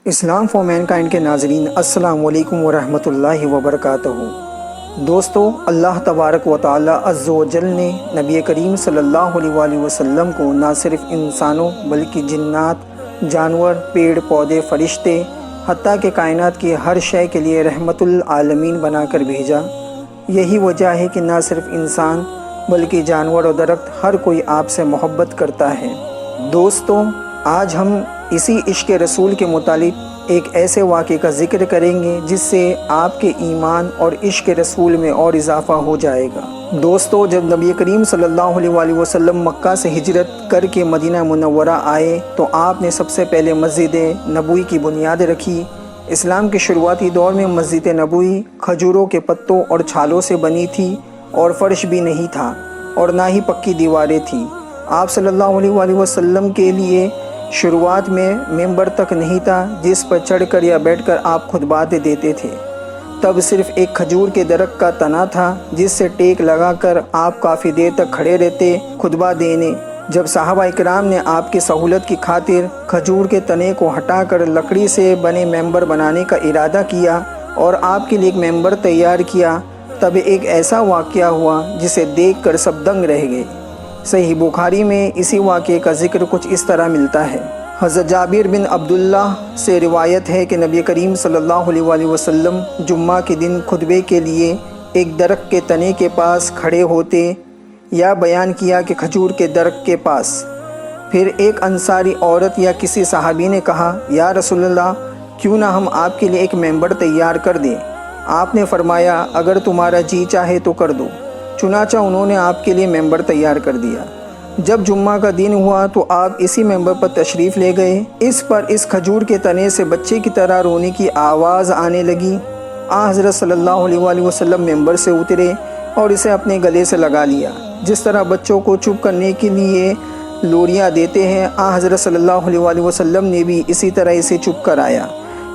Islam for main kind کے ناظرین، السلام علیکم ورحمۃ اللہ وبرکاتہ۔ دوستو، اللہ تبارک و تعالی عز و جل نے نبی کریم صلی اللہ علیہ وآلہ وسلم کو نہ صرف انسانوں بلکہ جنات، جانور، پیڑ پودے، فرشتے، حتیٰ کہ کائنات کی ہر شے کے لیے رحمت العالمین بنا کر بھیجا۔ یہی وجہ ہے کہ نہ صرف انسان بلکہ جانور و درخت ہر کوئی آپ سے محبت کرتا ہے۔ دوستو، آج ہم اسی عشق رسول کے متعلق ایک ایسے واقعے کا ذکر کریں گے جس سے آپ کے ایمان اور عشق رسول میں اور اضافہ ہو جائے گا۔ دوستو، جب نبی کریم صلی اللہ علیہ وآلہ وسلم مکہ سے ہجرت کر کے مدینہ منورہ آئے تو آپ نے سب سے پہلے مسجد نبوی کی بنیاد رکھی۔ اسلام کے شروعاتی دور میں مسجد نبوی کھجوروں کے پتوں اور چھالوں سے بنی تھی اور فرش بھی نہیں تھا اور نہ ہی پکی دیواریں تھیں۔ آپ صلی اللہ علیہ وآلہ وسلم کے لیے شروعات میں ممبر تک نہیں تھا جس پر چڑھ کر یا بیٹھ کر آپ خطبات دیتے تھے۔ تب صرف ایک کھجور کے درخت کا تنا تھا جس سے ٹیک لگا کر آپ کافی دیر تک کھڑے رہتے خطبہ دینے۔ جب صحابہ اکرام نے آپ کی سہولت کی خاطر کھجور کے تنے کو ہٹا کر لکڑی سے بنے ممبر بنانے کا ارادہ کیا اور آپ کے لیے ایک ممبر تیار کیا، تب ایک ایسا واقعہ ہوا جسے دیکھ کر سب دنگ رہ گئے۔ صحیح بخاری میں اسی واقعے کا ذکر کچھ اس طرح ملتا ہے۔ حضرت جابر بن عبداللہ سے روایت ہے کہ نبی کریم صلی اللہ علیہ وآلہ وسلم جمعہ کے دن خطبے کے لیے ایک درخت کے تنے کے پاس کھڑے ہوتے، یا بیان کیا کہ کھجور کے درخت کے پاس۔ پھر ایک انصاری عورت یا کسی صحابی نے کہا، یا رسول اللہ، کیوں نہ ہم آپ کے لیے ایک ممبر تیار کر دیں؟ آپ نے فرمایا، اگر تمہارا جی چاہے تو کر دو۔ چنانچہ انہوں نے آپ کے لیے ممبر تیار کر دیا۔ جب جمعہ کا دن ہوا تو آپ اسی ممبر پر تشریف لے گئے۔ اس پر اس کھجور کے تنے سے بچے کی طرح رونے کی آواز آنے لگی۔ حضرت صلی اللہ علیہ وآلہ وسلم ممبر سے اترے اور اسے اپنے گلے سے لگا لیا، جس طرح بچوں کو چپ کرنے کے لیے لوریاں دیتے ہیں۔ حضرت صلی اللہ علیہ وآلہ وسلم نے بھی اسی طرح اسے چپ کرایا۔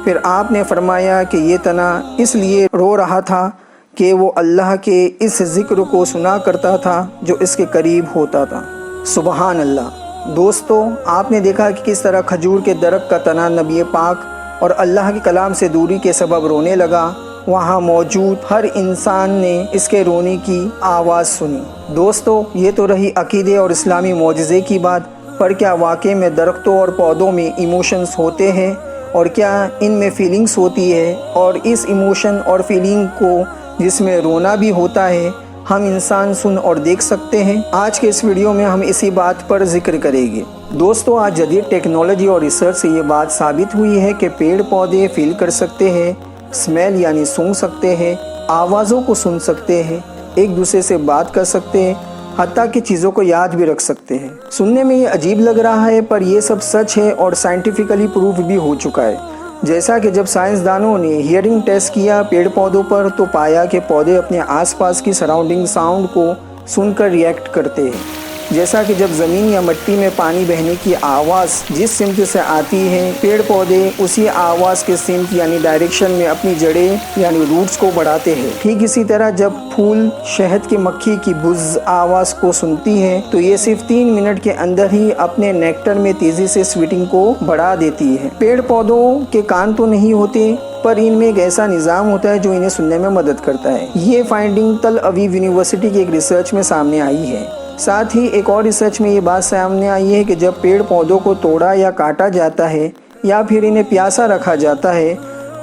پھر آپ نے فرمایا کہ یہ تنا اس لیے رو رہا تھا کہ وہ اللہ کے اس ذکر کو سنا کرتا تھا جو اس کے قریب ہوتا تھا۔ سبحان اللہ۔ دوستو، آپ نے دیکھا کہ کس طرح کھجور کے درخت کا تنا نبی پاک اور اللہ کے کلام سے دوری کے سبب رونے لگا۔ وہاں موجود ہر انسان نے اس کے رونے کی آواز سنی۔ دوستو، یہ تو رہی عقیدے اور اسلامی معجزے کی بات، پر کیا واقعے میں درختوں اور پودوں میں ایموشنز ہوتے ہیں؟ اور کیا ان میں فیلنگز ہوتی ہے؟ اور اس ایموشن اور فیلنگ کو جس میں رونا بھی ہوتا ہے، ہم انسان سن اور دیکھ سکتے ہیں؟ آج کے اس ویڈیو میں ہم اسی بات پر ذکر کریں گے۔ دوستو، آج جدید ٹیکنالوجی اور ریسرچ سے یہ بات ثابت ہوئی ہے کہ پیڑ پودے فیل کر سکتے ہیں، اسمیل یعنی سونگھ سکتے ہیں، آوازوں کو سن سکتے ہیں، ایک دوسرے سے بات کر سکتے ہیں، حتیٰ کہ چیزوں کو یاد بھی رکھ سکتے ہیں۔ سننے میں یہ عجیب لگ رہا ہے، پر یہ سب سچ ہے اور سائنٹیفکلی پروف بھی ہو چکا ہے۔ جیسا کہ جب سائنسدانوں نے ہیئرنگ ٹیسٹ کیا پیڑ پودوں پر تو پایا کہ پودے اپنے آس پاس کی سراؤنڈنگ ساؤنڈ کو سن کر ریئیکٹ کرتے ہیں۔ جیسا کہ جب زمین یا مٹی میں پانی بہنے کی آواز جس سمت سے آتی ہے، پیڑ پودے اسی آواز کے سمت یعنی ڈائریکشن میں اپنی جڑیں یعنی روٹس کو بڑھاتے ہیں۔ ٹھیک اسی طرح جب پھول شہد کی مکھی کی بز آواز کو سنتی ہے تو یہ صرف 3 منٹ کے اندر ہی اپنے نیکٹر میں تیزی سے سویٹنگ کو بڑھا دیتی ہے۔ پیڑ پودوں کے کان تو نہیں ہوتے، پر ان میں ایک ایسا نظام ہوتا ہے جو انہیں سننے میں مدد کرتا ہے۔ یہ فائنڈنگ تل اویو یونیورسٹی کی ایک ریسرچ میں سامنے آئی ہے۔ ساتھ ہی ایک اور ریسرچ میں یہ بات سامنے آئی ہے کہ جب پیڑ پودوں کو توڑا یا کاٹا جاتا ہے یا پھر انہیں پیاسا رکھا جاتا ہے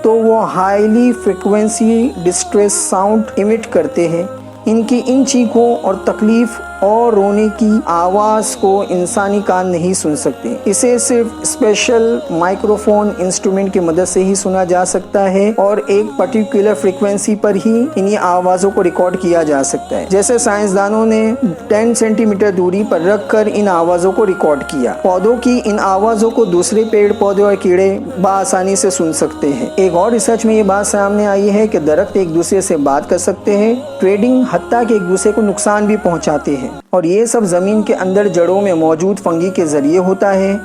تو وہ ہائیلی فریکوینسی ڈسٹریس ساؤنڈ ایمٹ کرتے ہیں۔ ان کی ان چیخوں اور تکلیف اور رونے کی آواز کو انسانی کان نہیں سن سکتے۔ اسے صرف اسپیشل مائکروفون انسٹرومنٹ کی مدد سے ہی سنا جا سکتا ہے اور ایک پرٹیکولر فریکوینسی پر ہی انہی آوازوں کو ریکارڈ کیا جا سکتا ہے۔ جیسے سائنسدانوں نے 10 سینٹی میٹر دوری پر رکھ کر ان آوازوں کو ریکارڈ کیا۔ پودوں کی ان آوازوں کو دوسرے پیڑ پودے اور کیڑے بآسانی سے سن سکتے ہیں۔ ایک اور ریسرچ میں یہ بات سامنے آئی ہے کہ درخت ایک دوسرے سے بات کر سکتے ہیں، ٹریڈنگ حتیٰ کہ ایک دوسرے کو نقصان بھی پہنچاتے ہیں، اور یہ سب زمین کے اندر جڑوں میں موجود فنگی کے ذریعے ہوتا ہے۔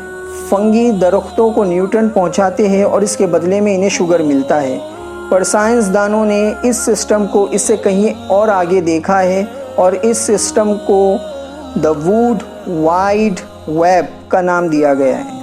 فنگی درختوں کو نیوٹرن پہنچاتے ہیں اور اس کے بدلے میں انہیں شوگر ملتا ہے، پر سائنسدانوں نے اس سسٹم کو اس سے کہیں اور آگے دیکھا ہے اور اس سسٹم کو دا ووڈ وائڈ ویب کا نام دیا گیا ہے۔